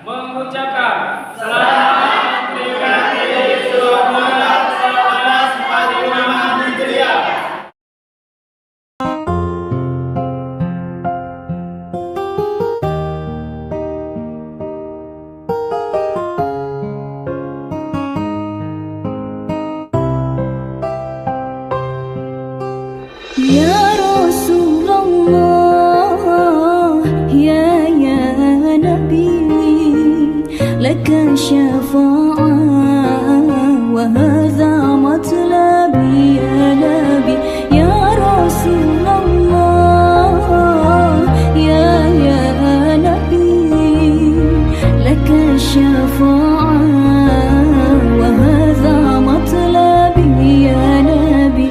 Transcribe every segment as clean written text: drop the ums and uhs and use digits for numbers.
mengucapkan selamat Tridharma 1445 Hijriah. Ya Rasulullah, ya Nabi, laka syafa'ah wa hadha matlabi ya Nabi. Ya Rasulullah, ya Nabi, laka syafa'ah wa hadha matlabi ya Nabi.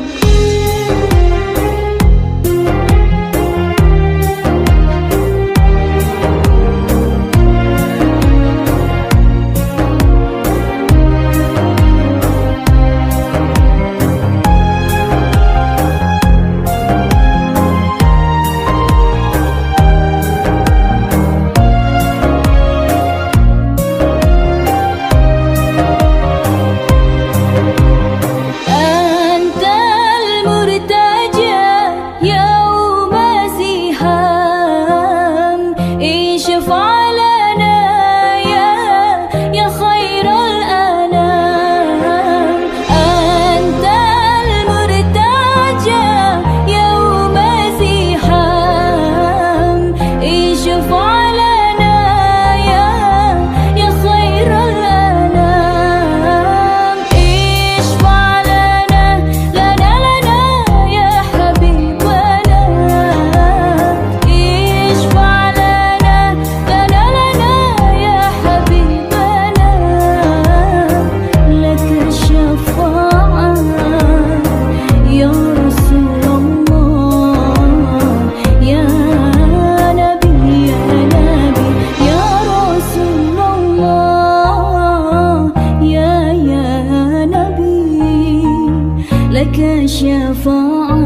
لك شفاعة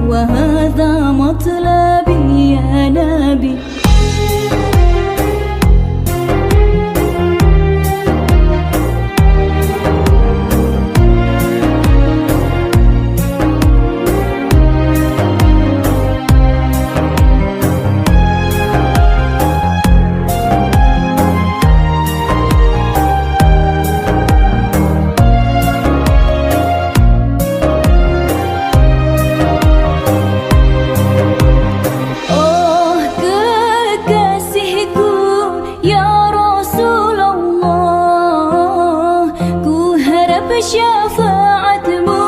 وهذا مطلبي يا نبي. Syafaatmu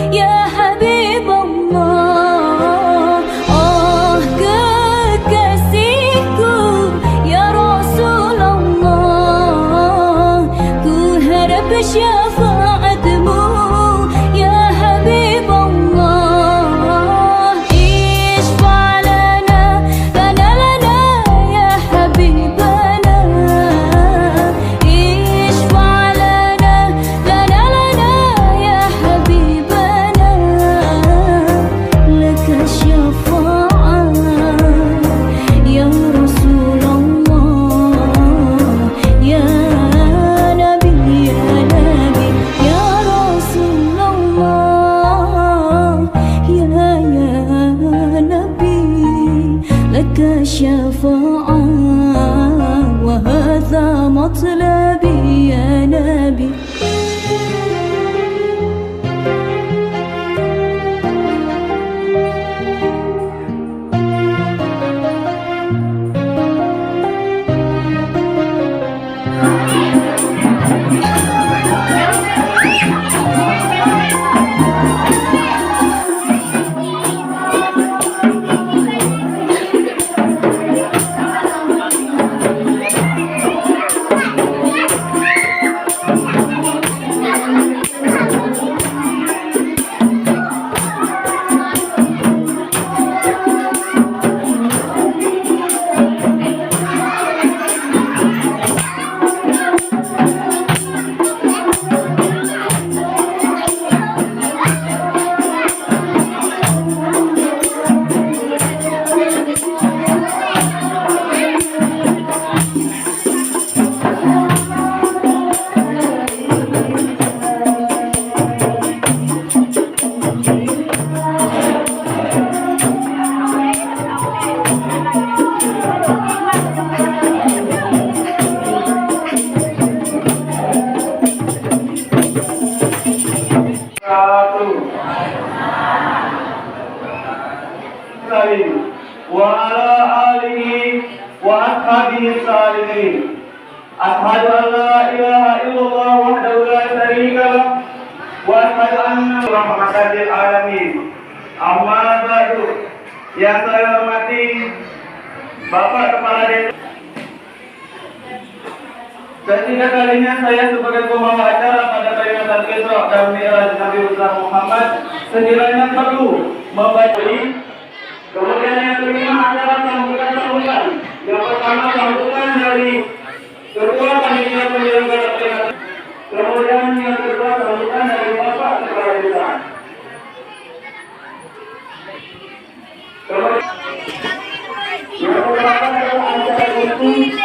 ya Habib Allah, oh kekasihku ya Rasulullah, ku harap syafaatmu ya Habib Allah. Ishfa' lana ya Habibana, ishfa' Nabi. المرسلين وعلى آله وأصحابه الصالحين. أشهد أن لا إله إلا الله وحده لا شريك له وأشهد أن محمدا للعالمين. Amma ba'du. Yang saya hormati Bapak Kepala Desa. Ketiga kalinya saya sebagai pembawa acara pada peringatan Isra dan Mi'raj Nabi besar Muhammad sekiranya perlu membaca. Kemudian yang kelima adalah sambutan. Yang pertama sambutan dari Ketua Panitia Penyelenggara Peringatan. Kemudian yang kedua sambutan dari Bapak Kepala Desa. Kemudian yang keberapa adalah acara ini.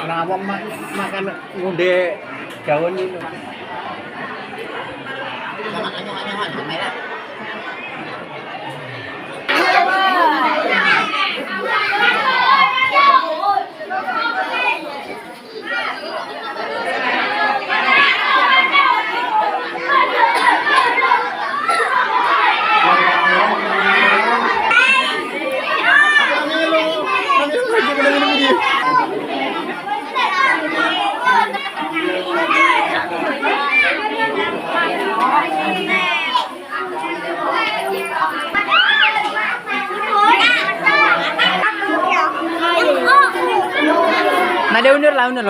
Kenapa makan ngunde daun itu? Nada undur lah, undur.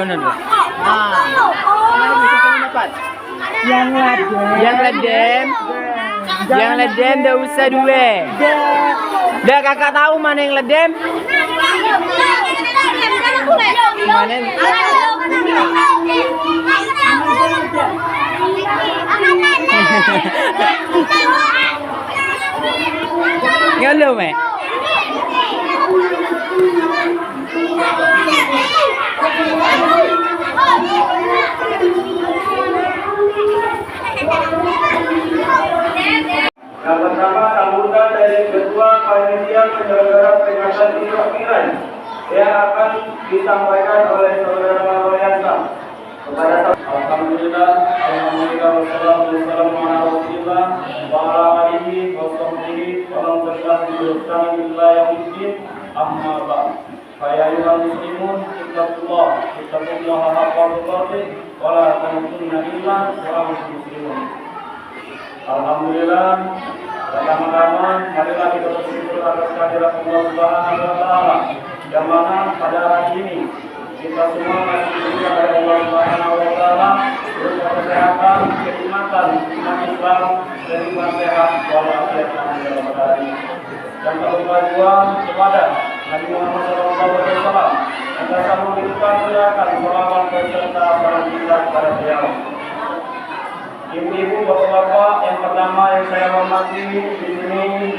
Yang ladem. Yang ledem dah usah dua. Dah kakak tahu mana yang ledem? Mana? Ngelo me. Yang pertama sambutan dari Ketua Panitia Penyelenggara Peringatan Isra Mi'raj yang akan disampaikan oleh Saudara Marwayansa kepada Alhamdulillah, alhamdulillah, wassalamualaikum warahmatullahi wabarakatuh. Wa ala alihi wa sahbihi wa man tabi'ahum bi ihsan ila yaumil amma ba'd. Fa ya ayyuhal muslimun, ittaqullah haqqa tuqatih wa la tamutunna illa wa antum muslimun. Alhamdulillah, pertama-tama marilah kita bersyukur atas kehadiran Allah Subhanahu wa taala yang mana pada hari ini kita semua masih diberikan oleh Allah Subhanahu wa taala berupa kesehatan, kenikmatan, iman Islam, dan iman sehat walafiat pada hari ini. Dan tak lupa juga kepada Nabi Muhammad SAW agar selalu kita berikan selawat beserta para kita kepada beliau. Ibu-ibu, bapak-bapak, yang pertama yang saya hormati di sini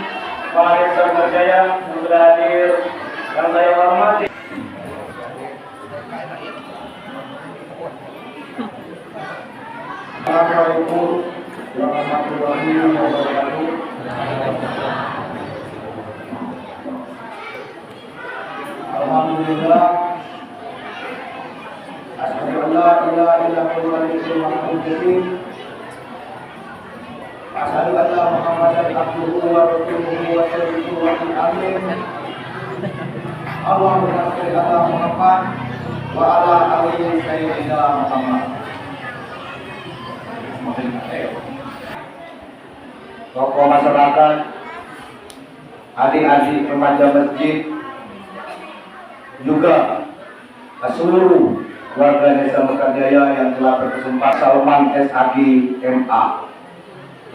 Pak Rizal Berjaya yang sudah hadir, dan saya hormati Assalamualaikum warahmatullahi wabarakatuh. Alhamdulillah, asyhadu an la ilaha illallah asyhadu anna Muhammadan abduhu wa rasuluhu wa shallallahu alaihi wasallam. Allahumma shalli ala Muhammad wa ala ali sayyidina Muhammad. Tokoh masyarakat, adik-adik remaja masjid, juga seluruh warga Desa Mekarjaya yang telah berkesempatan Salman SAG MA.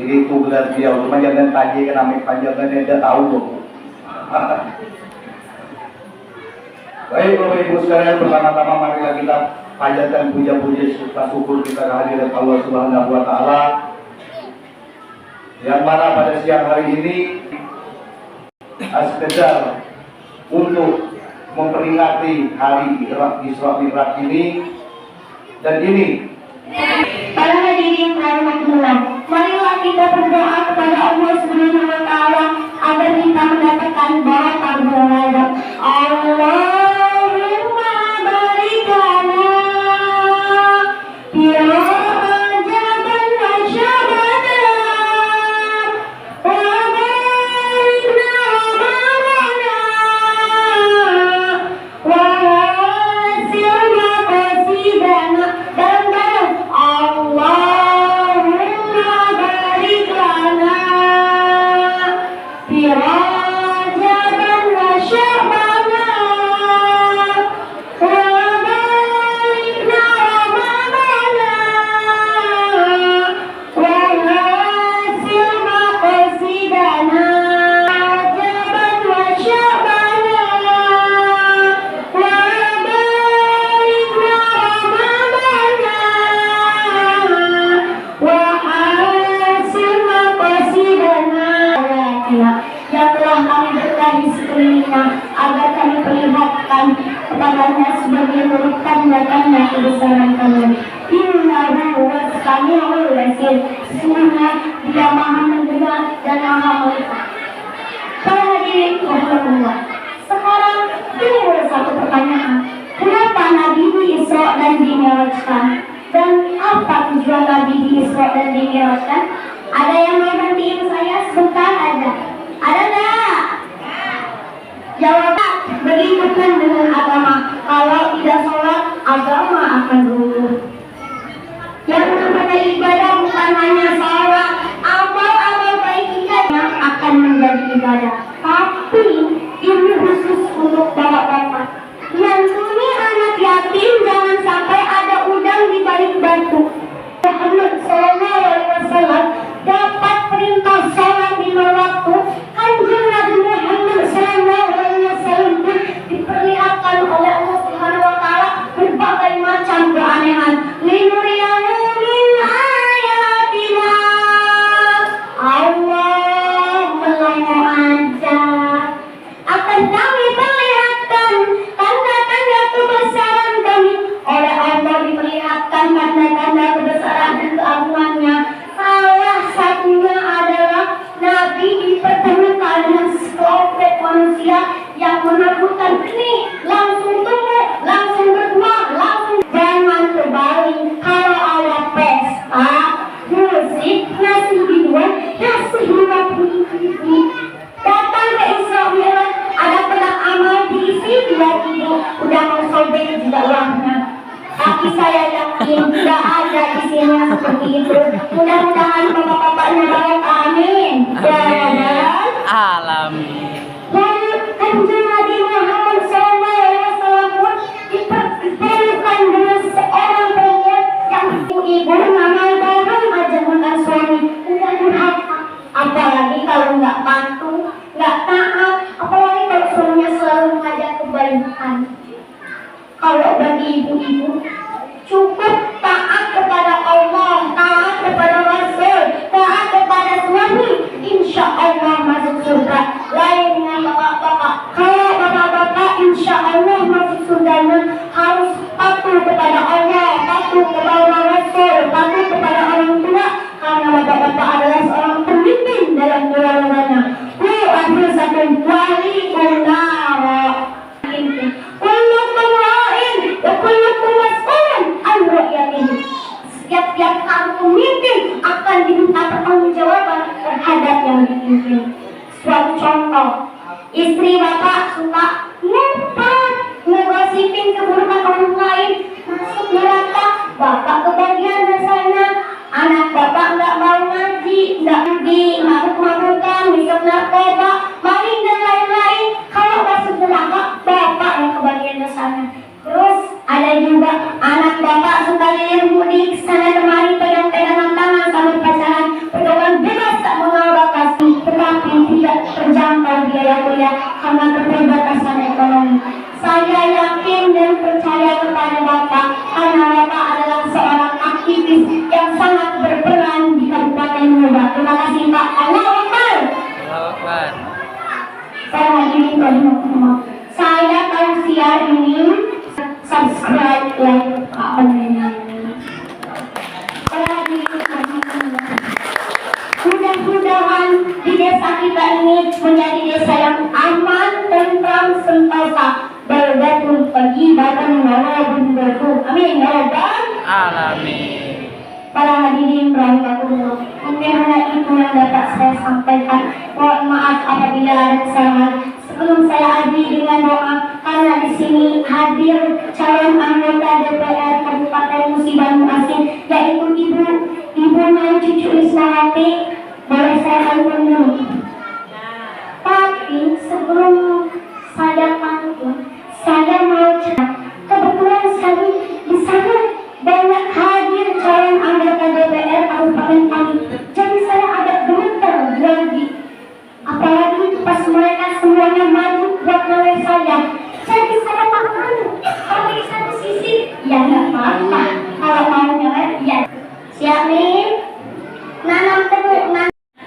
Jadi itu benar dia, cuma jangan tanya ke nama panjangan dia tahu loh. Baik Bapak Ibu sekalian, pertama-tama marilah kita panjatkan puja-puji serta syukur kita kehadiran Allah Subhanahu wa taala yang mana pada siang hari ini sekedar untuk memperingati hari Isra Mi'raj ini, dan ini para hadirin rahmatullah, marilah kita berdoa kepada Allah Subhanahu wa taala agar kita mendapatkan barakah berada. Allahumma barik lana fi Rajab wa Sya'ban wa barik lana wa hasil maqasidana dan Allahumma barik lana fi Rajab wa Sya'ban wa barik lana wa hasil maqasidana Rajab wa Sya'ban wa barik wahasil maqasidana yang telah kami berkahi sekelilingnya agar kami perlihatkan kepadanya sebagai bentuk tanda-tanda kebesaran kami. Innahu was-sami'ul basir, sesungguhnya Dia Maha mendengar dan Maha melihat. Para hadirin rahmatullah, sekarang timbul satu pertanyaan. Kenapa Nabi Isra dan Dimi'rajkan? Dan apa tujuan Nabi di Isra dan Dimi'rajkan? Ada yang mau bantuin saya sebentar aja? Ada nggak? Jawaban begitukan dengan agama. Kalau tidak sholat, agama akan runtuh. Yang namanya ibadah bukan hanya sholat, amal-amal baik kita yang akan menjadi ibadah. Tapi ini khusus untuk bapak-bapak yang punya anak yatim, jangan sampai ada udang di balik batu. Muhammad SAW dapat perintah manusia yang menakutkan. Ini langsung tunggu, langsung berdua, langsung jangan terbalik. Kalau ada pesta musik, nasi hidup, nasi hidup ini datang ke Isra Mi'raj, ada kotak amal diisi 2.000, udah mau sobek juga uangnya. Tapi saya yakin tidak ada di sini yang seperti itu. Mudah-mudahan bapak-bapaknya baik, amin. Dan Alami. lalu Kanjeng Nabi Muhammad SAW pun dipertemukan dengan seorang perempuan yang ibu namanya baru aja makan suami, udah durhaka. Apalagi kalau nggak patuh, nggak taat, apalagi kalau suaminya selalu mengajak kebaikan. Kalau bagi ibu-ibu cukup taat kepada Allah, taat kepada Rasul, taat kepada suami, insya Allah masuk surga. Lain dengan bapak-bapak. Kalau bapak-bapak insya Allah masuk surganya harus patuh kepada Allah, patuh kepada Rasul, patuh kepada orang tua, karena bapak-bapak adalah seorang pemimpin dalam keluarganya. Anfusakum walikum nara. Kullukum ra'in wa kullukum mas'ulun an ra'yatihi. Setiap kamu pemimpin akan diminta pertanggungjawaban terhadap yang dipimpin. Suatu contoh, istri bapak suka ngumpat, ngegosipin keburukan orang lain, masuk neraka, bapak kebagian dosanya. Anak bapak nggak mau ngaji, nggak di mabuk-mabukan, misal narkoba, maling dan lain-lain. Kalau masuk neraka, bapak yang kebagian dosanya. Terus ada juga anak bapak suka lilir mudik, sana kemari pegang-pegangan tangan sambil pacaran, pergaulan bebas tak mengenal batas, tetapi tidak terjangkau biaya kuliah karena keterbatasan ekonomi. Saya yakin dan percaya kepada bapak karena bapak adalah seorang aktivis yang sangat berperan di Kabupaten Muba. Terima kasih Pak. Allahu Akbar. Saya hadirin rahimahumullah. Saya tausiah ini subscribe, like, comment. Para hadirin rahimahumullah. Mudah-mudahan di desa kita ini menjadi desa yang aman, tentram, sentosa, baldatun thayyibatan wa wadun ghafur. Amin ya rabbal Alamin. Para hadirin rahimahumullah, mungkin hanya itu yang dapat saya sampaikan. Mohon maaf apabila ada kesalahan. Sebelum saya akhiri dengan doa, karena di sini hadir calon anggota DPR Kabupaten Musi Banu Asin, yaitu Ibu dan Cucu Isnawati. Boleh saya pantun dulu? Tapi sebelum saya pantun, saya mau cerita. Kebetulan sekali di sana banyak hadir calon anggota DPR Kabupaten kami. Jadi saya agak gemeter lagi. Apalagi pas mereka semuanya maju buat nilai saya. Jadi saya makan. Kalau di satu sisi, ya nggak apa-apa. Kalau mau nilai, ya. Siap nih? Nanam tebu,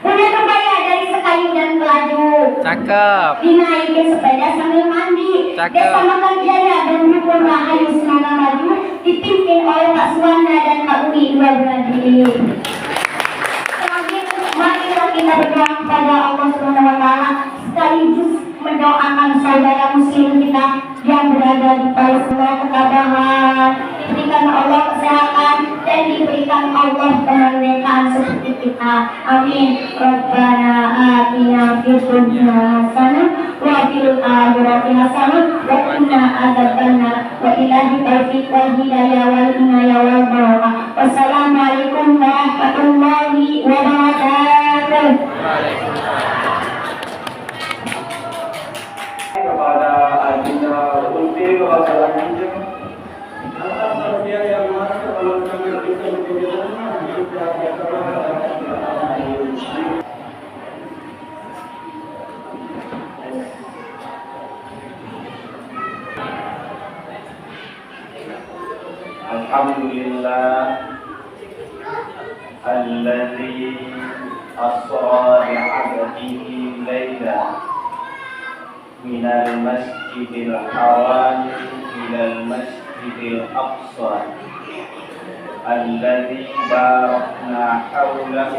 punya kebaya dari sekayu dan pelaju. Cakep. Dinaikin sepeda sambil mandi. Cakep. Desa Makan Jaya dan Rukun Rahayu semoga maju, dipimpin oleh Pak Suwanda dan Pak Ui, dua beradik. Selanjutnya, marilah kita berdoa kepada Allah Subhanahu wa Ta'ala, sekaligus mendoakan saudara muslim kita yang berada di Palestina ketabahan, diberikan Allah kesehatan dan diberikan Allah kemerdekaan seperti kita. Amin. Rabbana atina fid dunya hasanah wa fil akhirati hasanah wa qina adzabannar. Wa ilahi taufiq wal hidayah wal inayah wal barakah. Wassalamualaikum warahmatullahi wabarakatuh. Kepada Adinda Ulfi, kepada Kanjeng dia yang mana kalau kami bisa Alhamdulillah alladzi asra bi'abdihi layla من المسجد الحرام إلى المسجد الأقصى الذي باركنا حوله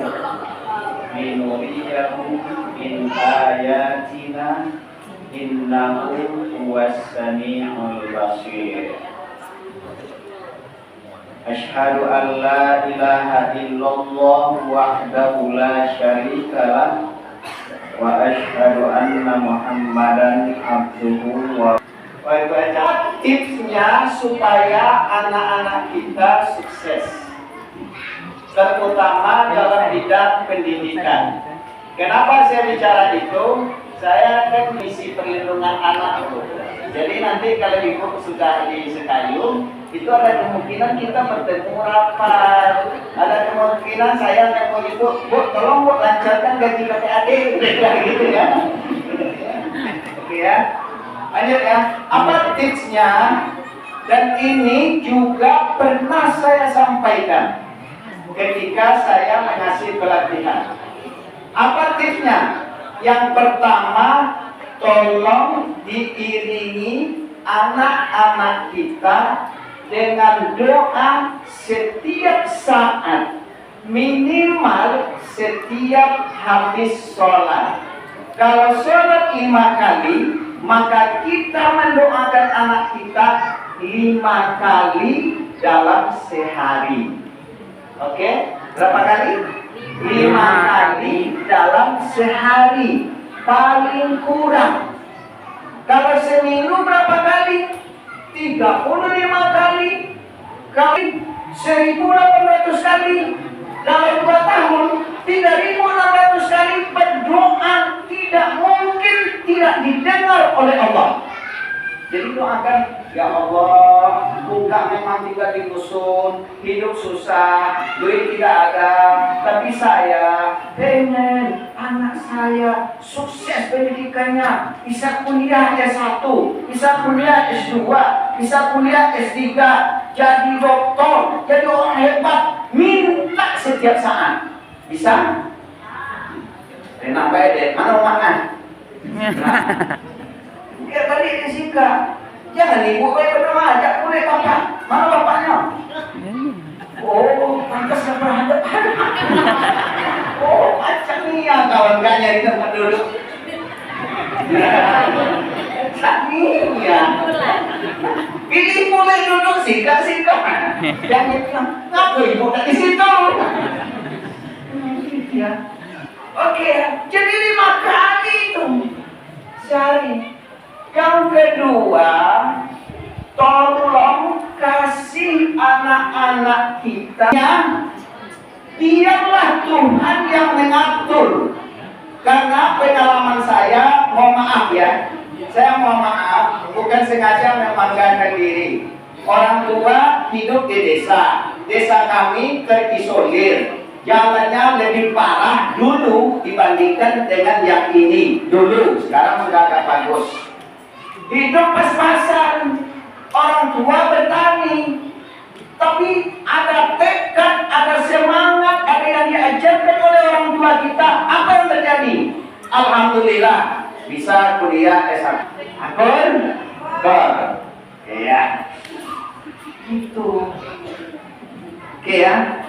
لنريه من آياتنا innahu huwas sami'ul basir. Asyhadu an la ilaha illallah wahdahu la syarika lah wa asyhadu anna Muhammadan abduhu wa tipsnya supaya anak-anak kita sukses, terutama dalam bidang pendidikan. Kenapa saya bicara itu? Saya kan misi perlindungan anak itu. Jadi nanti kalau ibu sudah di Sekayung, itu ada kemungkinan kita bertemu rapat, ada kemungkinan saya mau ibu, bu tolong bu lancarkan gaji adik, gitu ya. Oke ya. Lanjut ya. Apa tipsnya? Dan ini juga pernah saya sampaikan ketika saya mengasih pelatihan. Apa tipsnya? Yang pertama, tolong diiringi anak-anak kita dengan doa setiap saat, minimal setiap habis sholat. Kalau sholat 5 kali, maka kita mendoakan anak kita 5 kali dalam sehari. Oke? Berapa kali? 5 kali dalam sehari. Paling kurang. Kalau seminggu berapa kali? 35 kali. Kali 1.800 kali. Kalau 2 tahun 3.600 kali berdoa, tidak mungkin tidak didengar oleh Allah. Jadi doakan, ya Allah, bukan memang tinggal di dusun, hidup susah, duit tidak ada, tapi saya pengen anak saya sukses pendidikannya, bisa kuliah S1, bisa kuliah S2, bisa kuliah S3, jadi dokter, jadi orang hebat, minta setiap saat. Bisa? Enak baik deh, mana makan? Ya balik ke Sika. Jangan ibu baik berdoa, ajak boleh bapak. Mana bapaknya? Oh, pantas gak berhadap. Oh, macam ni ya kawan gak nyari tempat duduk. Sania. Pilih boleh duduk Sika. Jangan bilang, ngapa ibu tak di situ? Ya. Oke, jadi 5 kali itu sehari. Yang kedua, tolong kasih anak-anak kita, biarlah Tuhan yang mengatur. Karena pengalaman saya, mohon maaf ya, saya mohon maaf, bukan sengaja membanggakan diri. Orang tua hidup di desa kami terisolir. Jalannya lebih parah dulu dibandingkan dengan yang ini dulu. Sekarang sudah agak bagus. Hidup pas-pasan, orang tua bertani, tapi ada tekad, ada semangat, ada yang diajarkan oleh orang tua kita. Apa yang terjadi? Alhamdulillah bisa kuliah S1. Akun, ya, gitu. Oke ya.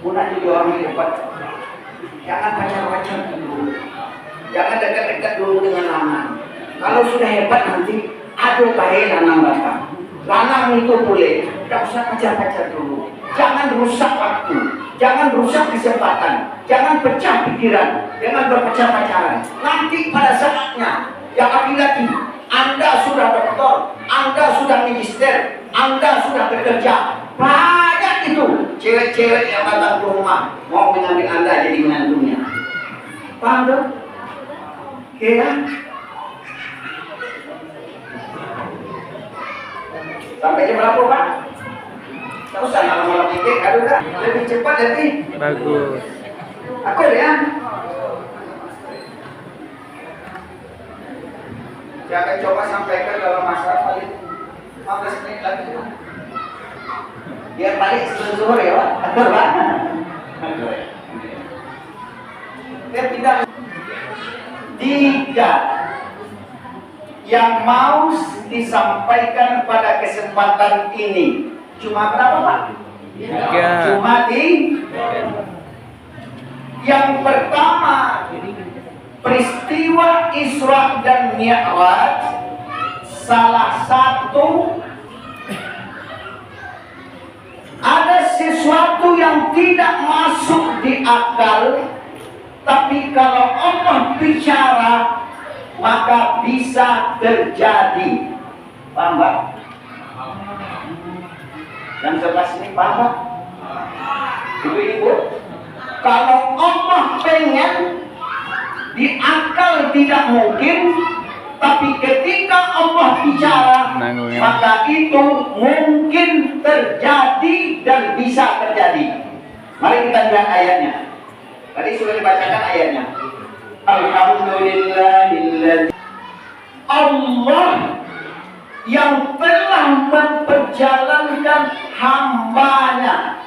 Punak jadi orang hebat. Jangan pacar-pacar dulu. Jangan dekat-dekat dulu dengan lanang. Kalau sudah hebat nanti aduh baik lanang bapak. Lanang itu boleh. Tidak usah pacar-pacar dulu. Jangan rusak waktu. Jangan rusak kesempatan. Jangan pecah pikiran. Jangan berpecah-pacaran. Nanti pada saatnya yang laki-laki, Anda sudah doktor, Anda sudah magister, Anda sudah bekerja. Banyak itu cewek-cewek yang datang ke rumah mau mengambil Anda jadi menantunya. Paham tuh? Ya. Sampai jam berapa Pak? Tak usah malam-malam pikir, aduh dah. Lebih cepat lebih Bagus. aku ya. Saya akan coba sampaikan dalam masa paling 15 menit lagi. Biar balik sebelum zuhur ya Pak. Betul Pak? Dia tidak yang mau disampaikan pada kesempatan ini cuma berapa Pak? 3. Cuma Yang pertama, peristiwa Isra dan Mi'raj salah satu ada sesuatu yang tidak masuk di akal, tapi kalau Allah bicara maka bisa terjadi. Paham Pak? Yang sebelah sini paham Pak? Ibu-ibu, kalau Allah pengen, di akal tidak mungkin, tapi ketika Allah bicara maka itu mungkin terjadi dan bisa terjadi. Mari kita lihat ayatnya. Tadi sudah dibacakan ayatnya. Alhamdulillahilladzi, Allah yang telah memperjalankan hambanya.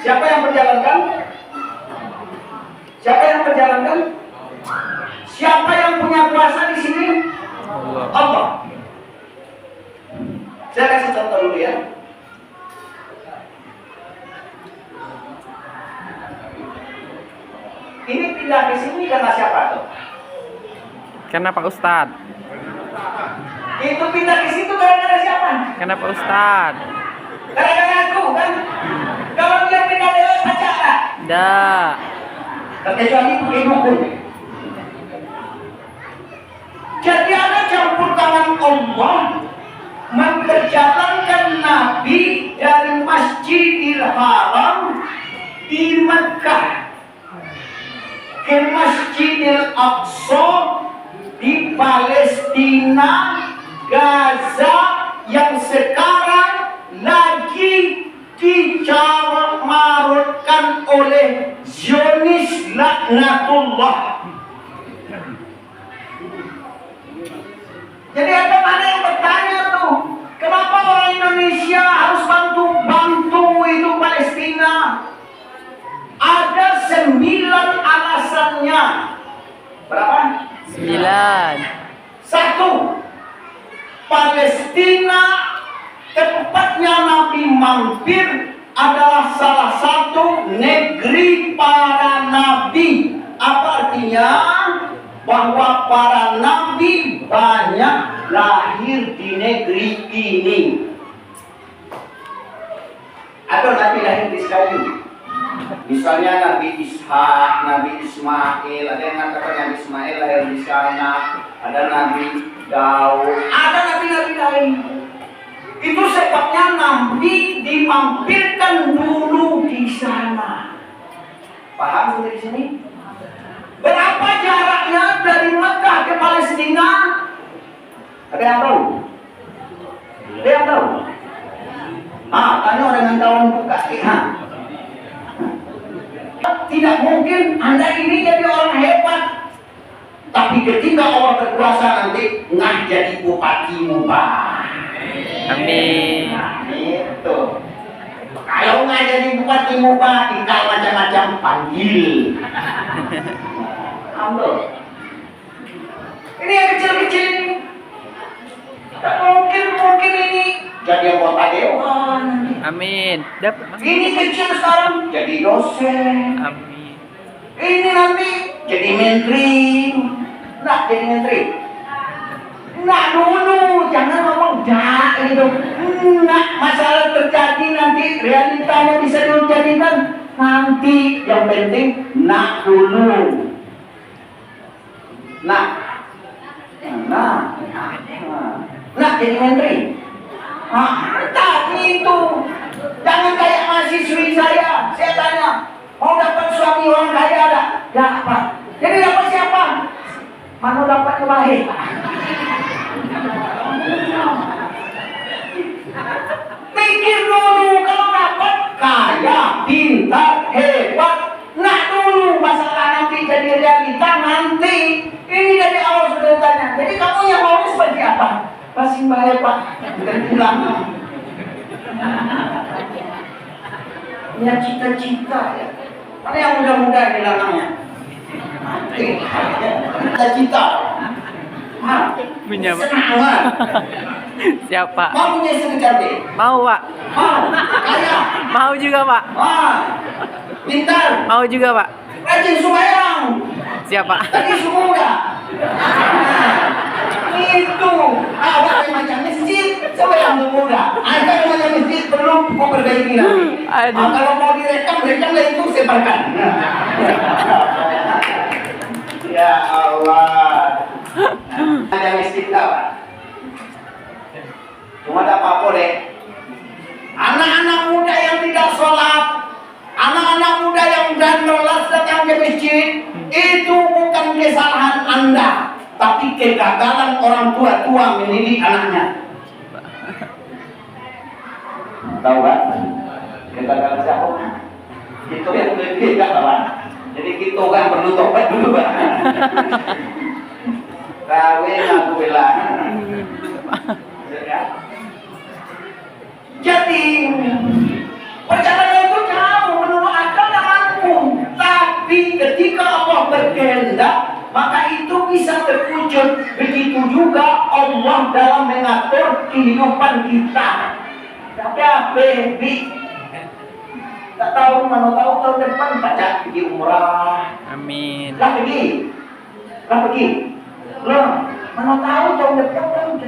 Siapa yang menjalankan? Siapa yang menjalankan? Siapa yang punya kuasa di sini? Allah. Saya kasih contoh dulu ya. Ini pindah ke sini karena siapa tuh? Karena Pak Ustadz. Itu pindah ke situ gara-gara siapa? Karena Pak Ustadz. Gara-gara aku kan? Kalau dia pindah lewat acara, Dah. kecuali pakai dukun. Jadi ada campur tangan Allah memperjalankan Nabi dari Masjidil Haram di Mekah ke Masjidil Aqsa di Palestina, Gaza yang sekarang lagi dicamarutkan oleh Zionis laknatullah. Jadi ada mana yang bertanya tuh, kenapa orang Indonesia harus bantu itu Palestina? Ada 9 alasannya. Berapa? 9. 1. Palestina, tempatnya Nabi mampir, adalah salah satu negeri para nabi. Apa artinya? Bahwa para nabi banyak lahir di negeri ini. Ada nabi lahir di sekali. Misalnya Nabi Ishak, Nabi Ismail, ada yang mengatakan Nabi Ismail lahir di sana, ada Nabi Daud, ada nabi-nabi lain. Itu sebabnya Nabi dimampirkan dulu di sana. Paham sampai di sini? Berapa jaraknya dari Mekah ke Palestina? Ada yang tahu? Ada yang tahu? Tanya orang yang kawan buka. Tidak mungkin Anda ini jadi orang hebat, tapi ketika Allah berkuasa nanti nggak jadi bupatimu, Pak. Amin. Nah, itu. Kalau nggak jadi bupatimu, Pak, tinggal macam-macam panggil. Ambil. Ini yang kecil-kecil ini. Tak mungkin ini jadi anggota dewan. Amin. Dapat. Ini kecil sekarang jadi dosen. Amin. Ini nanti jadi menteri. Nah, jadi menteri. Nah, dulu jangan ngomong dah itu. Nah, masalah terjadi nanti realitanya bisa dijadikan nanti. Yang penting nak dulu. Nah, jadi menteri. Tadi itu jangan kayak mahasiswi saya tanya, mau dapat suami orang kaya ada? Dapat. Jadi dapat siapa? Mana dapat kebahir? Pikir dulu, kalau dapat kaya, pintar, hebat. Nah dulu masalah nanti jadi realita nanti. Ini dari awal sudah tanya. Jadi kamu yang mau seperti apa? Pasti bayar Pak, dan pulang. Ya cita-cita ya. Mana yang muda-muda di belakangnya? Cita-cita. Punya Pak. Senang. Siapa? Mau punya istri cantik? Mau Pak. Mau. Kaya. Mau juga Pak. Pintar. Mau juga Pak. rajin sembahyang. Siapa? Tadi sudah. Itu awak yang macam masjid sembahyang sudah. Anda yang macam masjid perlu kau perbaiki lagi. Aduh. Kalau mau direkam lah itu sebarkan. Ya Allah. Ada masjid tak? Cuma ada apa-apa deh. Anak-anak muda yang tidak sholat, anak-anak muda yang dan lolos datang ke masjid, itu bukan kesalahan Anda, tapi kegagalan orang tua mendidik anaknya. Tahu kan? Kegagalan siapa? Itu yang lebih kawan. Jadi kita kan perlu tobat dulu Pak. Kawin aku bilang. Jadi perjalanan itu jauh menurut akal dan mampu, tapi ketika Allah berkehendak maka itu bisa terwujud. Begitu juga Allah dalam mengatur kehidupan kita. Tapi baby tak tahu mana tahu tahun depan baca pergi umrah. Amin. Lah pergi. Loh, mana tahu tahun depan.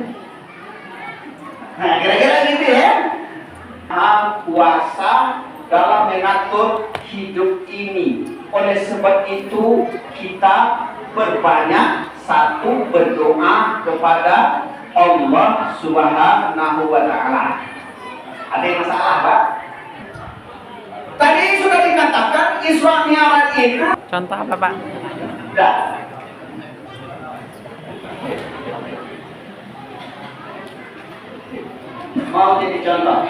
Nah, kira-kira gitu ya. Kuasa dalam mengatur hidup ini. Oleh sebab itu kita berbanyak satu berdoa kepada Allah Subhanahu wa taala. Ada yang masalah, Pak? Tadi sudah dikatakan Isra Mi'raj itu Contoh apa, Pak? dah. Mau jadi contoh?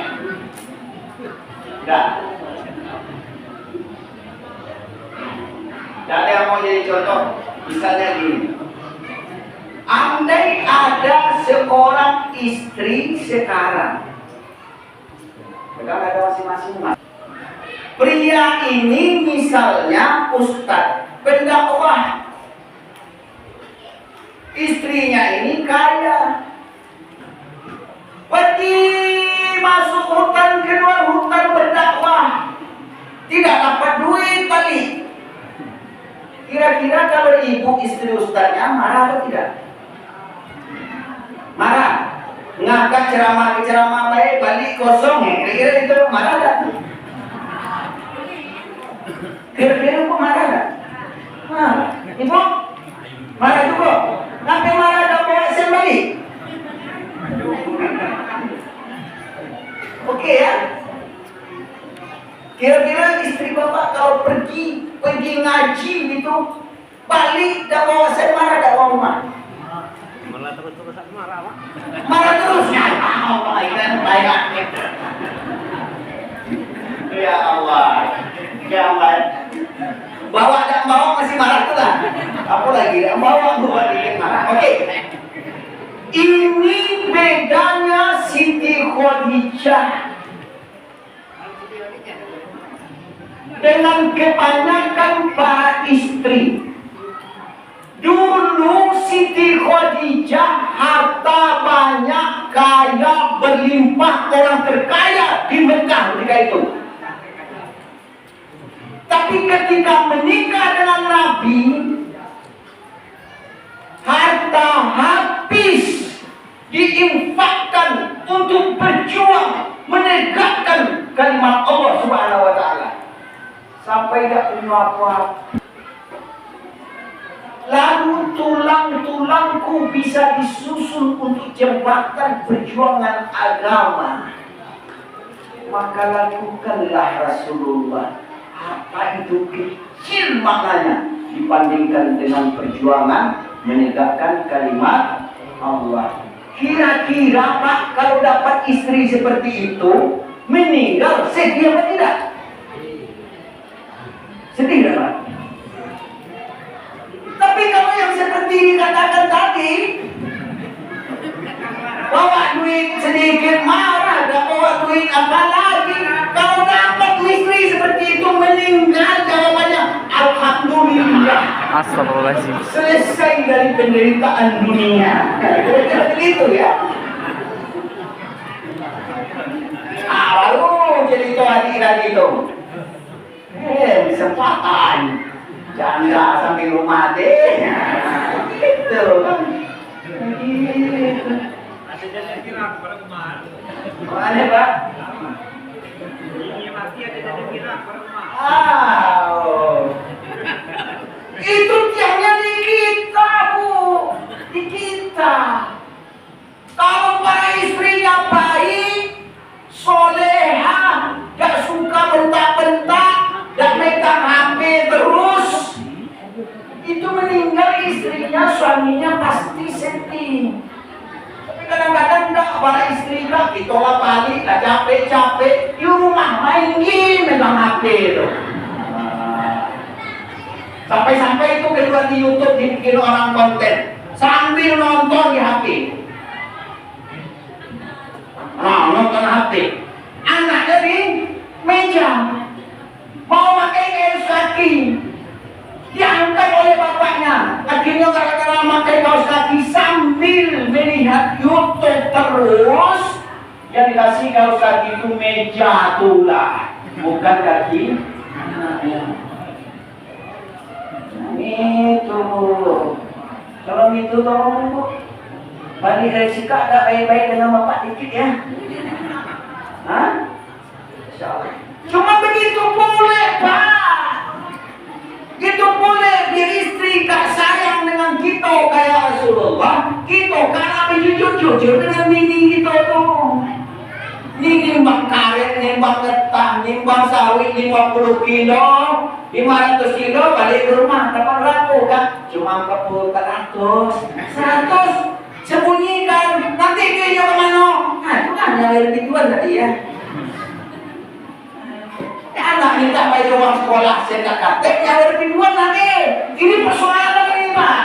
Dah. Tidak ada yang mau jadi contoh. Misalnya gini. Andai ada seorang istri sekarang, ada masing-masing. Pria ini misalnya ustaz, pendakwah. Istrinya ini kaya. Pergi masuk hutan, keluar hutan berdakwah. Tidak dapat duit kali. Kira-kira kalau ibu istri ustaznya marah atau tidak? Marah. Ngangkat ceramah baik, balik kosong ya. Kira-kira itu marah tak? Kira-kira kok marah tak? Ibu marah juga. Kenapa marah tak bawa sen balik? Oke ya. Kira-kira istri bapak kalau pergi ngaji gitu, balik tak bawa sen marah tak bawa rumah? Marah terus ya. Ya Allah. Jangan bawa dan bawa masih marah tuh lah. Apa lagi? Bawa dikit marah. Oke. Ini bedanya Siti Khadijah dengan kebanyakan para istri. Dulu Siti Khadijah harta banyak, kaya, berlimpah, orang terkaya di Mekah ketika itu. Tapi ketika menikah dengan Nabi, harta habis diinfakkan untuk berjuang menegakkan kalimat Allah Subhanahu wa taala. Sampai tak punya apa-apa. Lalu tulang-tulangku bisa disusun untuk jembatan perjuangan agama. Maka lakukanlah Rasulullah. Apa itu kecil maknanya dibandingkan dengan perjuangan menegakkan kalimat Allah. Kira-kira Pak, kalau dapat istri seperti itu meninggal, sedih apa tidak? Sedih tak Pak? Tapi kalau yang seperti dikatakan tadi, bawa duit sedikit marah, dan bawa duit apa lagi? Kalau dapat istri seperti itu meninggal, jawabannya alhamdulillah. Astagfirullahaladzim. Selesai dari penderitaan dunia. Kira-kira begitu ya. Baru jadi itu hati lagi itu. Kesempatan. Canda samping rumah deh. Gitu. Gitu. Mana Pak? Itu tiangnya di kita Bu, di kita. Kalau para istrinya baik, soleha, gak suka bentak-bentak, gak megang HP terus, itu meninggal istrinya, suaminya pasti sedih. Tapi kadang-kadang enggak, para istri enggak, ditolak balik, gak capek-capek, di rumah main game, megang HP itu. Sampai-sampai itu keluar di YouTube dibikin orang konten sambil nonton di HP. Nah, nonton HP. Anaknya di meja mau pakai kaos kaki, diangkat oleh bapaknya. Akhirnya gara-gara pakai kaos kaki sambil melihat YouTube terus, yang dikasih kaos kaki itu meja tulah, bukan kaki anaknya. Itu kalau itu tolong Bu, balik dari sikap agak baik-baik dengan bapak dikit ya. Hah? Insyaallah. Cuma begitu boleh Pak. Gitu boleh biar istri gak sayang dengan kita kayak Rasulullah. Kita karena jujur-jujur dengan bini kita tuh. Ini nimbang karet, nimbang getah, nimbang sawit 50 kilo, 500 kilo balik ke rumah, dapat berapa kan? Cuma 100, sembunyikan, nanti dia kemana? Nah itu kan yang lebih tua tadi ya. Anak minta bayar uang sekolah, saya kata, yang lebih tua nanti. Ini persoalan ini Pak.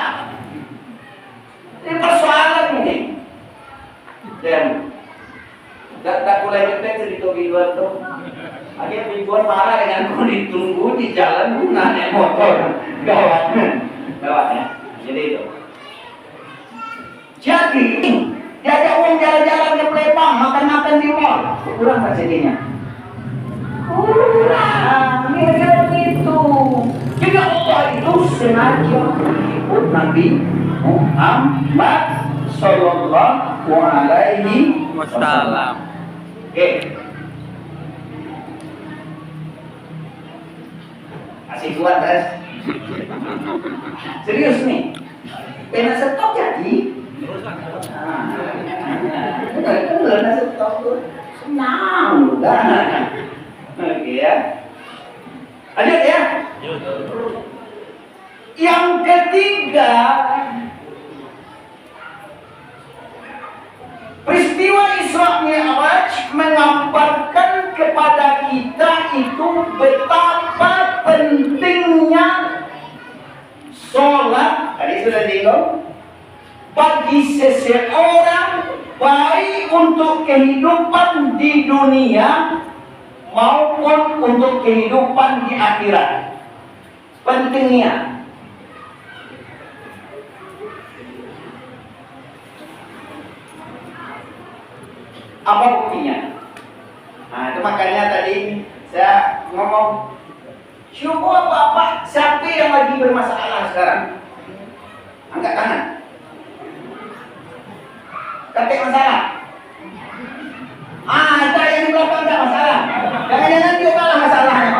Ini persoalan ini. Dan tak boleh kita cerita biduan tuh. Akhirnya biduan marah dengan kau ditunggu di jalan guna naik motor. Gawat ya. Jadi itu. Jadi diajak uang jalan-jalan ke Palembang, makan-makan di mall. Kurang tak sedihnya? Kurang. Mirip itu. Jadi Allah itu sengaja ikut Nabi Muhammad Sallallahu Alaihi Wasallam. Oke. Masih kuat guys. Serius nih. Pena stop jadi. Bener stop tuh. Senang kan. Oke ya. Lanjut ya. Yang ketiga, peristiwa Isra Mi'raj mengabarkan kepada kita itu betapa pentingnya sholat. Tadi sudah disinggung, bagi seseorang, baik untuk kehidupan di dunia maupun untuk kehidupan di akhirat. Pentingnya. Apa buktinya? Nah, itu makanya tadi saya ngomong, coba Bapak siapa yang lagi bermasalah sekarang? Angkat tangan. Ketik masalah. Ada yang di belakang enggak masalah. Jangan-jangan dia kalah masalahnya.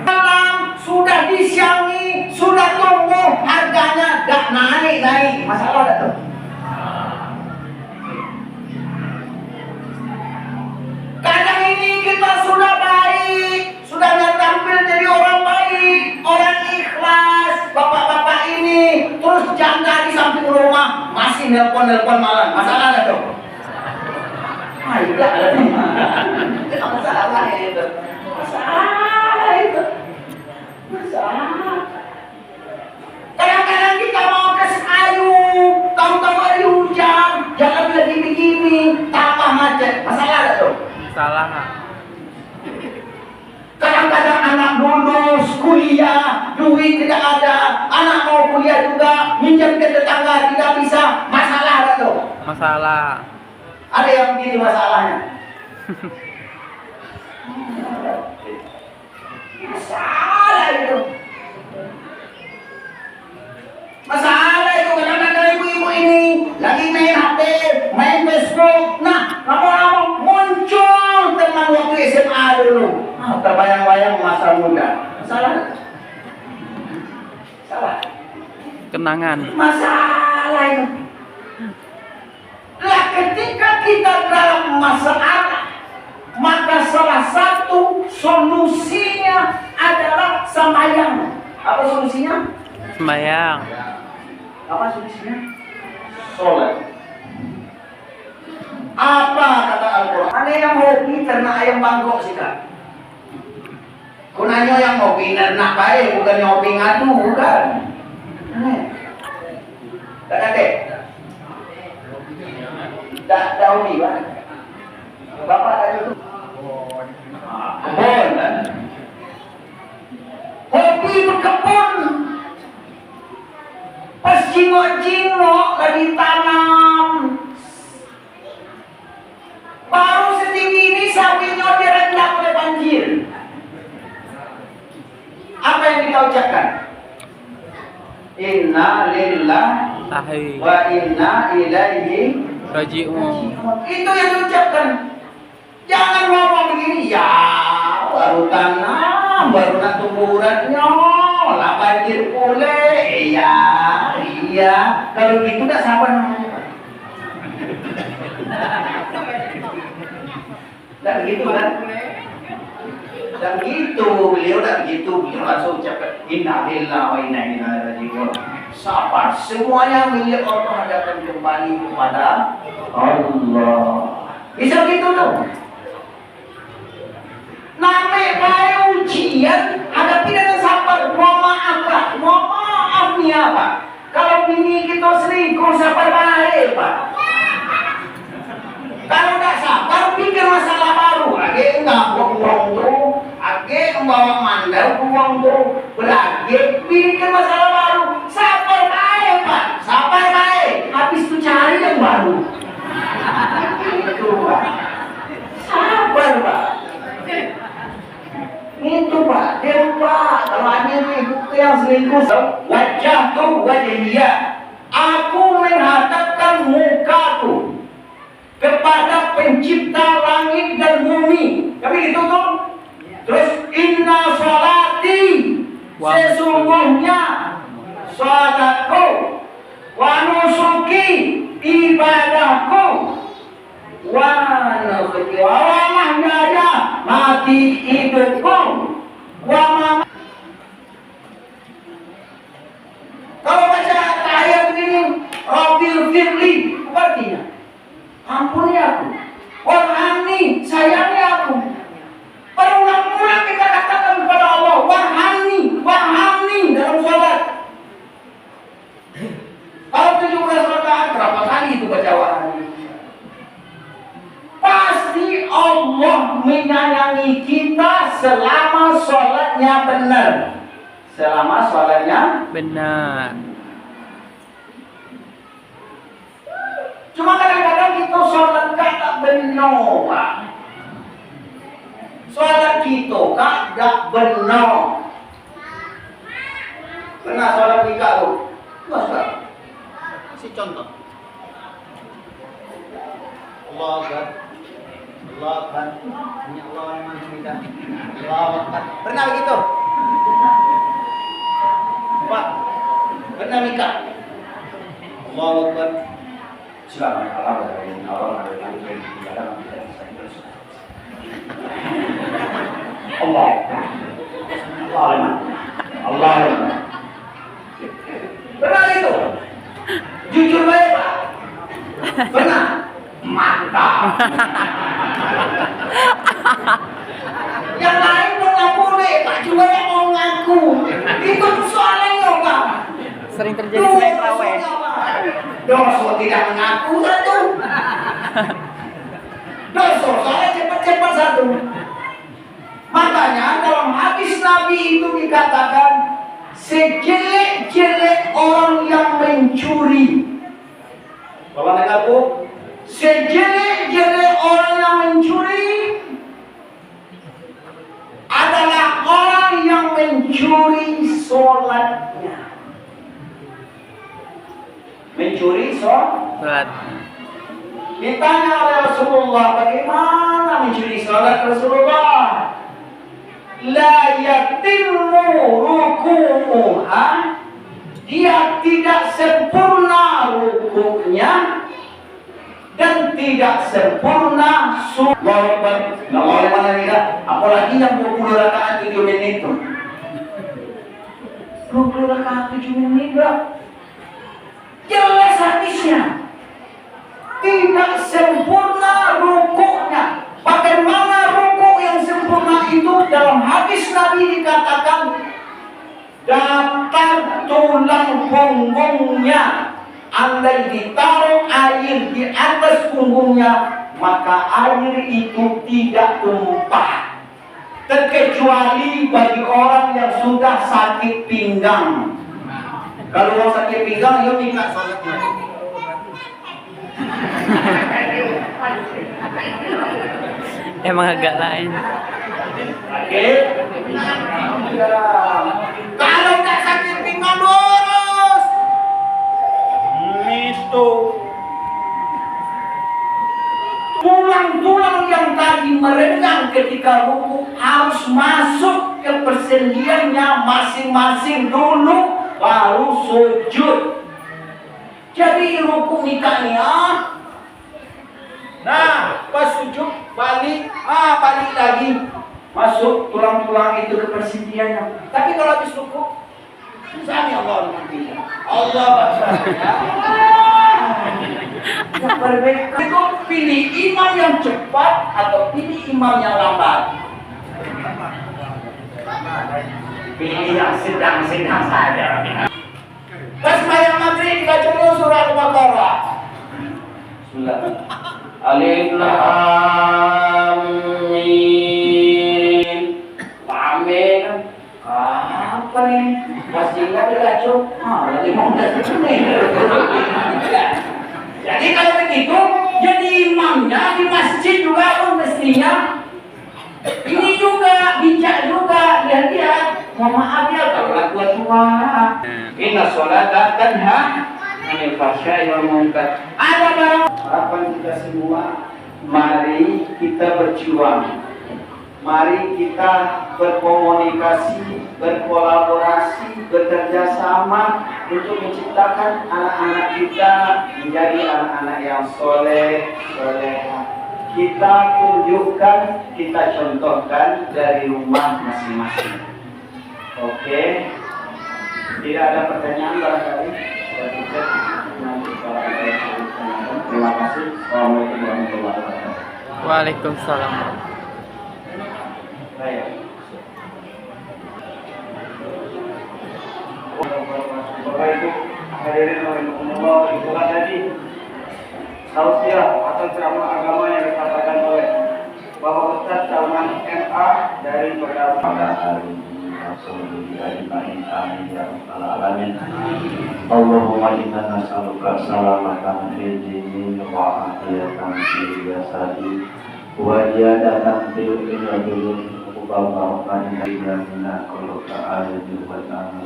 Malam sudah disiangi, sudah tumbuh, harganya enggak naik. Masalah enggak tuh? Kadang ini kita sudah baik, sudah tampil jadi orang baik, orang ikhlas, bapak-bapak ini, terus janda di samping rumah masih nelpon malam. Masalah enggak tuh? Enggak ada. Masalah itu. Masalah. Kadang-kadang kita mau ke Sekayu, tahu-tahu hari hujan, jalan lagi begini, tambah macet. Masalah enggak tuh? Salah nggak? Kadang-kadang anak lulus kuliah, duit tidak ada, anak mau kuliah juga, minjam ke tetangga tidak bisa. Masalah enggak tuh? Masalah. Ada yang begini masalahnya. Masalah itu. muda. Salah? Salah. Kenangan. Masalah itu. Lah ketika kita dalam masalah, maka salah satu solusinya adalah sembahyang. Apa solusinya? Sembayang. Apa solusinya? Sholat. Apa kata Al-Quran? Ada yang hobi ternak ayam bangkok sih kak? Kunanya yang hobi ternak baik, bukan yang hobi ngadu, bukan? Tak ada. Tak hobi kan? Bapak tadi itu. Kebun kan? Hobi berkebun. Pas jingok-jingok lagi tanam. Baru setinggi ini sawitnya direndam oleh banjir. Apa yang kita ucapkan? Inna lillahi wa inna ilaihi Raji'un. itu yang diucapkan. Jangan ngomong begini, ya baru tanam, baru nak tumburannya, lah banjir pule, iya. Kalau gitu tak sabar. Tak begitu kan? Tak begitu, beliau tak begitu, beliau langsung ucapkan inna lillahi wa inna ilaihi raji'un. Sabar, semuanya milik Allah akan kembali kepada Allah. Bisa begitu tuh. Namanya baik ujian, hadapi dengan sabar. Mau maaf Pak, mau maaf nih Pak. Kalau bini kita selingkuh, sabar baik Pak. Kalau tak sabar, pikir masalah baru. Age enggak buang tuh, age membawa mandau buang tuh. Berage pikir masalah baru. Sabar baik Pak, sabar baik. Habis itu cari yang baru. Itu Pak. Sabar Pak. Itu Pak, dia Pak. Kalau ada ibu yang selingkuh, wajah tuh wajah dia. Aku menghadapkan mukaku kepada pencipta langit dan bumi. Tapi gitu tuh. Terus inna sholati, sesungguhnya sholatku, wa nusuki, ibadahku, wa nusuki, wa mahyaya, mati hidupku, wa mama. Kalau baca ayat begini, Rabbil firli, apa artinya? Ampuni aku, warhamni, sayangi aku. Berulang-ulang kita katakan kepada Allah, warhamni dalam sholat. Kalau 17 rakaat berapa kali itu baca warhamni? Pasti Allah menyayangi kita selama sholatnya benar. Selama sholatnya Benar. cuma kadang-kadang kita sholat tak benar Pak. Sholat kita tak benar. Pernah sholat nikah tu? Masa? Si contoh. Allah Akbar. Allah Akbar. Ini Allah yang kita. Allah Akbar. Pernah begitu? Pak, pernah nikah? Allah Akbar. Silakan Allah dari Allah dari dalam Allah Allah pernah itu jujur baik Pak pernah mantap yang lain pun boleh Pak cuma yang mau ngaku itu soalnya Pak Sering terjadi selain terawih. Dosa tidak mengaku satu. Dosa soalnya cepat-cepat satu. Makanya dalam hadis Nabi itu dikatakan sejelek-jelek orang yang mencuri. Kalau ngaku, sejelek-jelek orang yang mencuri adalah orang yang mencuri sholatnya. Mencuri sholat. Ditanya oleh Rasulullah, bagaimana mencuri sholat Rasulullah? la yatimmu ruku'uha, dia tidak sempurna rukuknya dan tidak sempurna sujud. Nggak boleh mana tidak, apalagi yang 20 rakaat 7 menit itu. 20 rakaat 7 menit, Bro. Jelas hadisnya. Tidak sempurna rukuknya. Bagaimana rukuk yang sempurna itu? Dalam hadis Nabi dikatakan datar tulang punggungnya, andai ditaruh air di atas punggungnya, maka air itu tidak tumpah, terkecuali bagi orang yang sudah sakit pinggang. Kalau orang sakit pinggang, yuk minta sholatnya. Emang agak lain. Oke. Kalau tak sakit pinggang lurus. Itu. Tulang-tulang yang tadi merenggang ketika ruku harus masuk ke persendiannya masing-masing dulu, baru sujud. Jadi ruku nikahnya, nah pas sujud balik, balik lagi, masuk tulang-tulang itu ke persendiannya. Tapi kalau habis ruku, Sami Allah Allah yang berbeda. Itu pilih imam yang cepat atau pilih imam yang lambat. Pilih yang sedang-sedang saja. Pas sembahyang maghrib baca dulu surah Al-Baqarah. Bismillah. Alif Lam Mim. Amin. Apa nih? Masih nggak dibaca? Lagi mau menit. Jadi kalau begitu, jadi imamnya di masjid juga pun mestinya ini juga bijak juga, lihat-lihat. Mohon maaf ya kalau lagu tua. Inna sholata tanha 'anil fahsya'i wal munkar. Ada barang harapan kita semua, mari kita berjuang. Mari kita berkomunikasi, berkolaborasi, bekerja sama untuk menciptakan anak-anak kita menjadi anak-anak yang soleh, soleha. Kita tunjukkan, kita contohkan dari rumah masing-masing. Oke, tidak ada pertanyaan barangkali. Terima kasih. Assalamualaikum warahmatullahi wabarakatuh. Waalaikumsalam. Baik. Bapak Ibu hadirin rahimakumullah, itu kan tadi tausiah atau ceramah agama yang disampaikan oleh Bapak Ustaz Salman MA dari Kota Allahumma inna nas'aluka salamatan fid dini wa afiyatan fil jasadi wa ziyadatan fil ilmi wa barakatan minna kullu ta'ala wa ta'ala.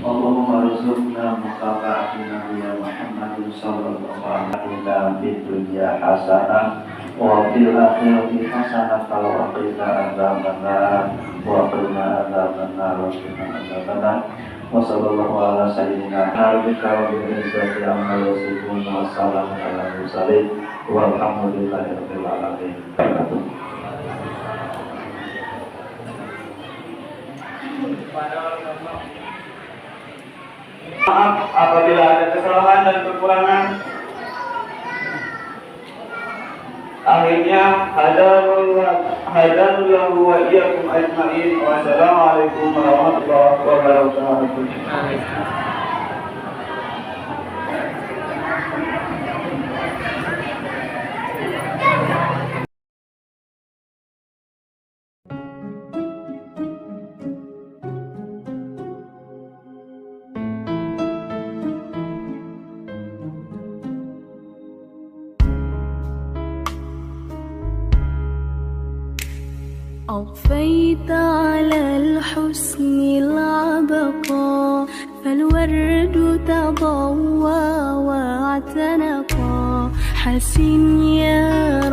Allahumma rizqna muqabatina ya Muhammad sallallahu alaihi wasallam fid dunya hasanah wa fil akhirati hasanah wa qina adzabannar wa qina adzabannar wa qina adzabannar. Wa sallallahu ala sayyidina Muhammadin wa izzati amma yasifun wa salamun ala mursalin walhamdulillahi rabbil alamin. Maaf apabila ada kesalahan dan kekurangan. Akhirnya hadanallahu wa iyyakum ajma'in. Wassalamualaikum warahmatullahi wabarakatuh. أضفيت على الحسن العبقى فالورد تضوى واعتنقا حسن يا رب.